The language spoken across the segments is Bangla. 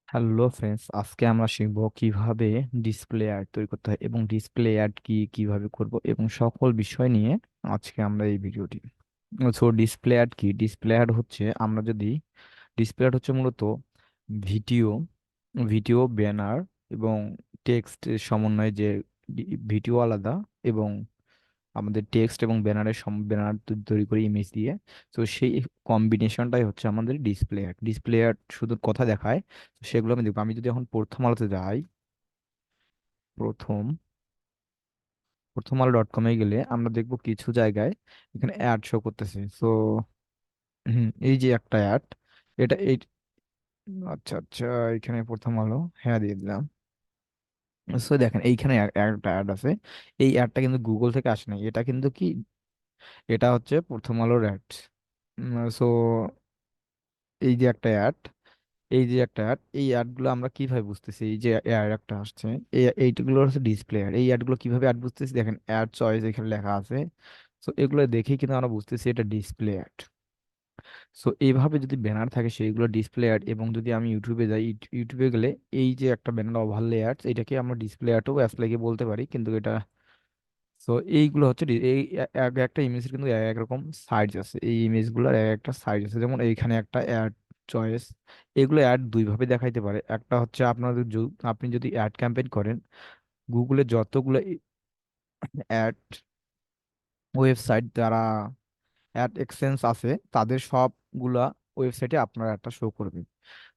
হ্যালো ফ্রেন্ডস, আজকে আমরা শিখব কিভাবে ডিসপ্লে অ্যাড তৈরি করতে হয় এবং ডিসপ্লে অ্যাড কিভাবে করব এবং সকল বিষয় নিয়ে আজকে আমরা এই ভিডিওটি। সো ডিসপ্লে অ্যাড কি? ডিসপ্লে অ্যাড হচ্ছে আমরা যদি ডিসপ্লে অ্যাড হচ্ছে মূলত ভিডিও ভিডিও ব্যানার এবং টেক্সট সমন্বয়ে যে ভিডিও আলাদা এবং আমাদের টেক্সট এবং ব্যানার তৈরি করি ইমেজ দিয়ে। তো সেই কম্বিনেশনটাই হচ্ছে আমাদের ডিসপ্লে অ্যাড। ডিসপ্লে অ্যাড শুধু কথা দেখায়, তো সেগুলো আমি দেখবো। আমি যদি এখন প্রথম আলোতে যাই, প্রথম প্রথম আলো .com-এ গেলে আমরা দেখবো কিছু জায়গায় এখানে অ্যাড শো করতেছে। সো এই যে একটা অ্যাড, এটা এই আচ্ছা আচ্ছা, এখানে প্রথম আলো, হ্যাঁ দিয়ে দিলাম। সো দেখেন এইখানে একটা অ্যাড আছে। এই অ্যাডটা কিন্তু গুগল থেকে আসে নাই, এটা কিন্তু কি, এটা হচ্ছে প্রথম আলোর অ্যাড। সো এই যে একটা অ্যাড, এই অ্যাডগুলো আমরা কিভাবে বুঝতেছি? এই যে অ্যাড একটা আসছে, এইগুলো হচ্ছে ডিসপ্লে অ্যাড। এই অ্যাডগুলো কিভাবে অ্যাড বুঝতেছি? দেখেন অ্যাড চয়েস এখানে লেখা আছে। সো এগুলো দেখেই কিন্তু আমরা বুঝতেছি এটা ডিসপ্লে অ্যাড। সো এইভাবে যদি ব্যানার থাকে সেইগুলো ডিসপ্লে অ্যাড। এবং যদি আমি ইউটিউবে যাই, ইউটিউবে গেলে এই যে একটা ব্যানার ওভারলে অ্যাডস, এটাকে আমরা ডিসপ্লে অ্যাডও অ্যাপ্লাইকে বলতে পারি, কিন্তু এটা। সো এইগুলো হচ্ছে একটা ইমেজের কিন্তু এক এক রকম সাইজ আছে। এই ইমেজগুলোর এক একটা সাইজ আছে, যেমন এইখানে একটা অ্যাড চয়েস। এগুলো অ্যাড দুই ভাবে দেখাইতে পারে। একটা হচ্ছে আপনি যদি অ্যাড ক্যাম্পেইন করেন, গুগলে যতগুলো অ্যাড ওয়েবসাইট দ্বারা অ্যাড এক্সচেঞ্জ আছে, তাদের সবগুলা ওয়েবসাইটে আপনার একটা শো করবে।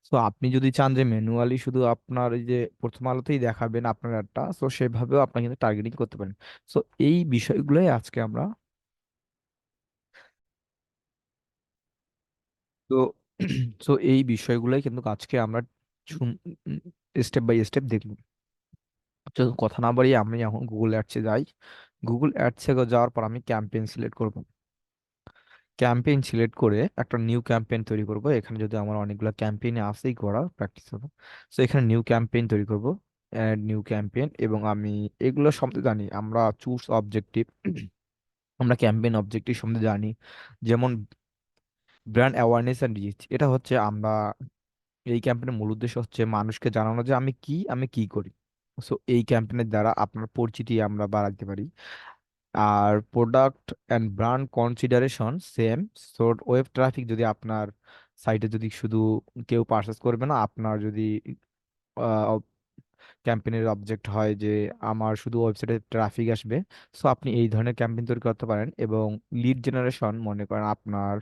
সো আপনি যদি চান যে ম্যানুয়ালি শুধু আপনার এই যে প্রথম আলোতেই দেখাবেন আপনার অ্যাডটা, সো সেভাবেও আপনি কিন্তু টার্গেটিং করতে পারেন। সো এই বিষয়গুলোই আজকে আমরা, তো সো এই বিষয়গুলোই কিন্তু আজকে আমরা স্টেপ বাই স্টেপ দেখব। তো কথা না বাড়িয়ে আমি এখন গুগল অ্যাডসে যাই। গুগল অ্যাডসে যাওয়ার পর আমি ক্যাম্পেইন সিলেক্ট করব। ক্যাম্পেইন সিলেক্ট করে একটা নিউ ক্যাম্পেইন তৈরি করব। এখানে যদি আমার অনেকগুলো ক্যাম্পেইনে আসেই করা প্র্যাকটিস হবে, সো এখানে নিউ ক্যাম্পেইন তৈরি করব। অ্যাড নিউ ক্যাম্পেইন, এবং আমি এগুলো সম্বন্ধে জানি। আমরা চুজ অবজেক্টিভ, আমরা ক্যাম্পেইন অবজেক্টিভ সম্বন্ধে জানি। যেমন ব্র্যান্ড অ্যাওয়ারনেস অ্যান্ড রিচ, এটা হচ্ছে আমরা এই ক্যাম্পেইনের মূল উদ্দেশ্য হচ্ছে মানুষকে জানানো যে আমি কি করি। সো এই ক্যাম্পেইনের দ্বারা আপনার পরিচিতি আমরা বাড়াতে পারি। আর product and brand consideration same. So web traffic, যদি আপনার সাইটে যদি শুধু কেউ পারচেস করবে না, আপনার যদি ক্যাম্পেইনের অবজেক্ট হয় যে আমার শুধু ওয়েবসাইটে ট্রাফিক আসবে, সো আপনি এই ধরনের ক্যাম্পেইন তৈরি করতে পারেন। এবং লিড জেনারেশন, মনে করেন আপনার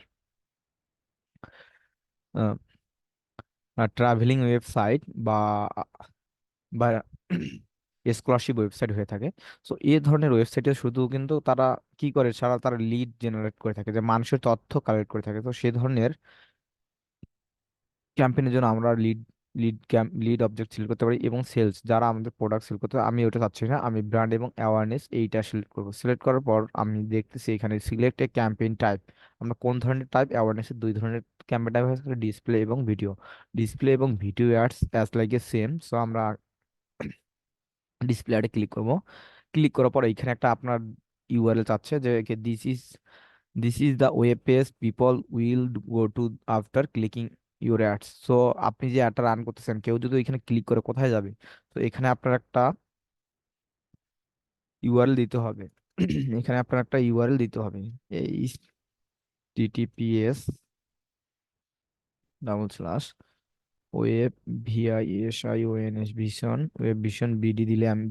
ট্রাভেলিং ওয়েবসাইট বা বা স্কলারশিপ ওয়েবসাইট হয়ে থাকে। সো এই ধরনের ওয়েবসাইটে শুধু কিন্তু তারা কি করে, সারা তারা লিড জেনারেট করে থাকে, যে মানুষের তথ্য কালেক্ট করে থাকে। তো সেই ধরনের ক্যাম্পেইনের জন্য আমরা লিড অবজেক্ট সিলেক্ট করতে পারি। এবং সেলস, যারা আমাদের প্রোডাক্ট সেল করতে, আমি ওটা চাচ্ছি না, আমি ব্র্যান্ড এবং অ্যাওয়ারনেস এইটা সিলেক্ট করবো। সিলেক্ট করার পর আমি দেখতেছি এখানে সিলেক্ট এ ক্যাম্পেইন টাইপ। আমরা কোন ধরনের টাইপ? অ্যাওয়ারনেসের দুই ধরনের ক্যাম্পেইন টাইপ আছে, ডিসপ্লে এবং ভিডিও। ডিসপ্লে এবং video ads as like a same. So আমরা ডিসপ্লে অ্যাডে ক্লিক করব। ক্লিক করার পর এখানে একটা আপনার ইউআরএল চাচ্ছে, যে this is the web page people will go to after clicking your ads. So আপনি যে অ্যাডটা রান করতেছেন, কেউ যদি এখানে ক্লিক করে কোথায় যাবে? তো এখানে আপনার একটা ইউআরএল দিতে হবে। এখানে আপনার একটা ইউআরএল দিতে হবে। এই TTPS double slash web VISIONS vision web vision BD দিলে আমি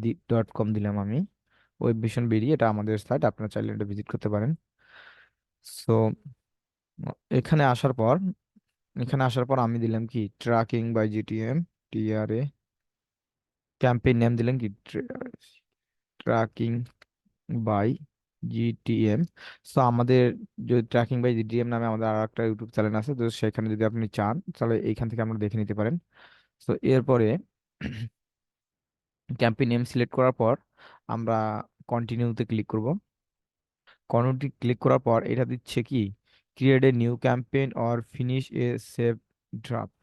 .com দিলাম আমি। ওয়েব ভিশন বিডি, এটা আমাদের সাইট, আপনারা চাইলে এটা ভিজিট করতে পারেন। সো এখানে আসার পর এখানে আসার পর আমি দিলাম কি tracking by GTM, TRA। Campaign name দিলাম কি ট্র্যাকিং বাই GTM। সো আমাদের যদি ট্র্যাকিং বাই GTM নামে আমাদের আর একটা ইউটিউব চ্যানেল আছে, তো সেখানে যদি আপনি চান তাহলে এইখান থেকে আমরা দেখে নিতে পারেন। তো এরপরে ক্যাম্পেইন নেম সিলেক্ট করার পর আমরা কন্টিনিউতে ক্লিক করব। কন্টিনিউতে ক্লিক করার পর এটা দিচ্ছে কি create a new campaign or finish A save draft.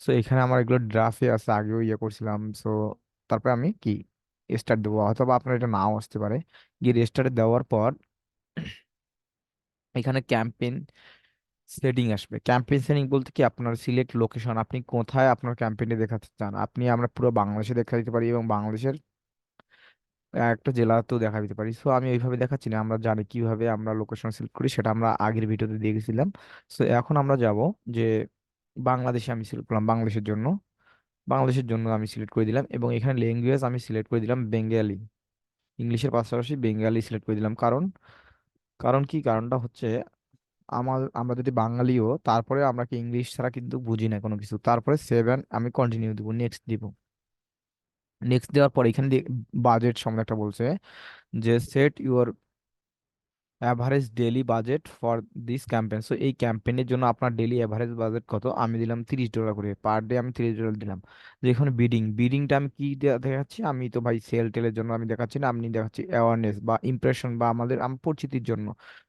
So এখানে আমার এগুলো ড্রাফটে আছে, আগেও ইয়ে করছিলাম। সো তারপরে আমি কি স্টার্ট দেবো, অথবা আপনার এটা নাও আসতে পারে। গিয়ে রেস্টার্ট দেওয়ার পর এখানে ক্যাম্পেইন সেটিং আসবে। ক্যাম্পেইন সেটিং বলতে কি, আপনার সিলেক্ট লোকেশন, আপনি কোথায় আপনার ক্যাম্পেইনে দেখাতে চান। আমরা পুরো বাংলাদেশে দেখা দিতে পারি এবং বাংলাদেশের একটা জেলাতেও দেখা দিতে পারি। সো আমি ওইভাবে দেখাচ্ছি না, আমরা জানি কিভাবে আমরা লোকেশন সিলেক্ট করি, সেটা আমরা আগের ভিডিওতে দেখেছিলাম। সো এখন আমরা যাব যে বাংলাদেশে আমি সিলেক্ট করলাম, বাংলাদেশের জন্য আমি সিলেক্ট করে দিলাম, এবং এখানে ল্যাঙ্গুয়েজ আমি সিলেক্ট করে দিলাম বেঙ্গলি। ইংলিশের পাশাপাশি বেঙ্গলি সিলেক্ট করে দিলাম, কারণ কারণ কি কারণটা হচ্ছে, আমরা যদি বাঙালিও, তারপরে আমরা কি ইংলিশ ছাড়া কিন্তু বুঝি না কোনো কিছু। তারপরে 7 আমি কন্টিনিউ দিব, নেক্সট দিব। নেক্সট দেওয়ার পর এখানে বাজেট সম্বন্ধে একটা বলছে যে set your average daily budget for this campaign. So এই ক্যাম্পেইনের জন্য আপনার ডেইলি অ্যাভারেজ বাজেট কত, আমি দিলাম $30 করে, পার ডে আমি $30 দিলাম। যেখানে বিডিংটা আমি কি দেখাচ্ছি, আমি তো ভাই সেল টেলের জন্য আমি দেখাচ্ছি না, আমি দেখাচ্ছি অ্যাওয়ারনেস বা ইমপ্রেশন বা আমার পরিচিতির জন্য।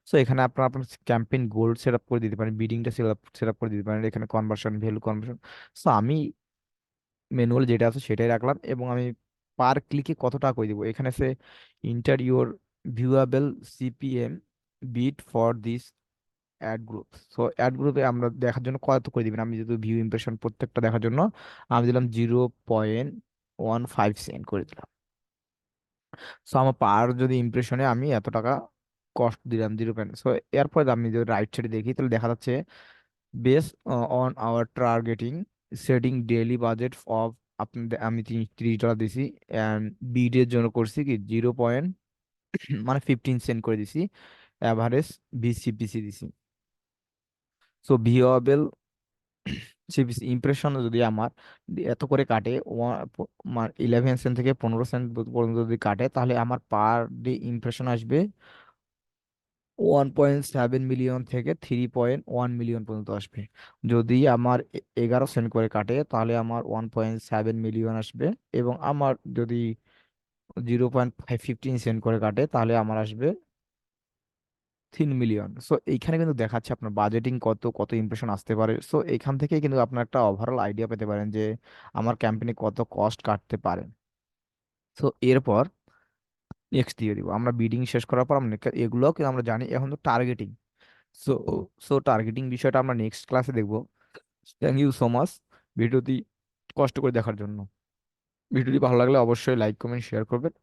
সো এখানে আপনার আপনার ক্যাম্পেইন গোল সেট আপ করে দিতে পারেন, বিডিংটা সেট আপ করে দিতে পারেন, এখানে কনভার্সন ভ্যালু কনভার্সন। সো আমি ম্যানুয়াল যেটা আছে সেটাই রাখলাম, এবং আমি পার ক্লিকে কত টাকা করে দিব, এখানে সে enter your viewable CPM bid for this ad group. So ad গ্রুপে আমরা দেখার জন্য কত করে দিবেন, আমি যেহেতু ভিউ ইমপ্রেশন প্রত্যেকটা দেখার জন্য আমি দিলাম 0.15 সেন্ট করে দিলাম। সো আমার পার যদি ইমপ্রেশনে আমি এত টাকা কস্ট দিলাম, 0 পয়েন্ট। সো এরপর আমি যদি রাইট সাইডে দেখি, তাহলে দেখা যাচ্ছে base on our targeting setting daily budget of, আমি $30 দিছি, অ্যান্ড বিডের জন্য করছি কি 0. মানে 15 সেন্ট করে দিছি, অ্যাভারেজ ভিসিপিসি দিছি। সো ভিওয়াবেল সিপিসি ইমপ্রেশন যদি আমার এত করে কাটে, 11 সেন্ট থেকে 15 সেন্ট পর্যন্ত যদি কাটে, তাহলে আমার পার ডে ইমপ্রেশন আসবে 1.7 মিলিয়ন থেকে 3.1 মিলিয়ন পর্যন্ত আসবে। যদি আমার 11 সেন্ট করে কাটে, তাহলে আমার 1.7 মিলিয়ন আসবে। এবং আমার যদি 0.15 সেন্ট করে কাটে, তাহলে আমার আসবে 3 মিলিয়ন। সো এইখানে কিন্তু দেখাচ্ছে আপনার বাজেটিং কত কত ইমপ্রেশন আসতে পারে। সো এইখান থেকে কিন্তু আপনার একটা ওভারঅল আইডিয়া পেতে পারেন যে আমার ক্যাম্পেইনে কত কস্ট কাটতে পারে। সো এরপর নেক্সট দিয়ে দিব, আমরা বিডিং শেষ করার পর আমরা এগুলো কিন্তু আমরা জানি, এখন তো টার্গেটিং। সো সো টার্গেটিং বিষয়টা আমরা নেক্সট ক্লাসে দেখবো। থ্যাংক ইউ সো মাচ ভিডিওটি কষ্ট করে দেখার জন্য। ভিডিওটি ভালো লাগলে অবশ্যই লাইক কমেন্ট শেয়ার করবেন।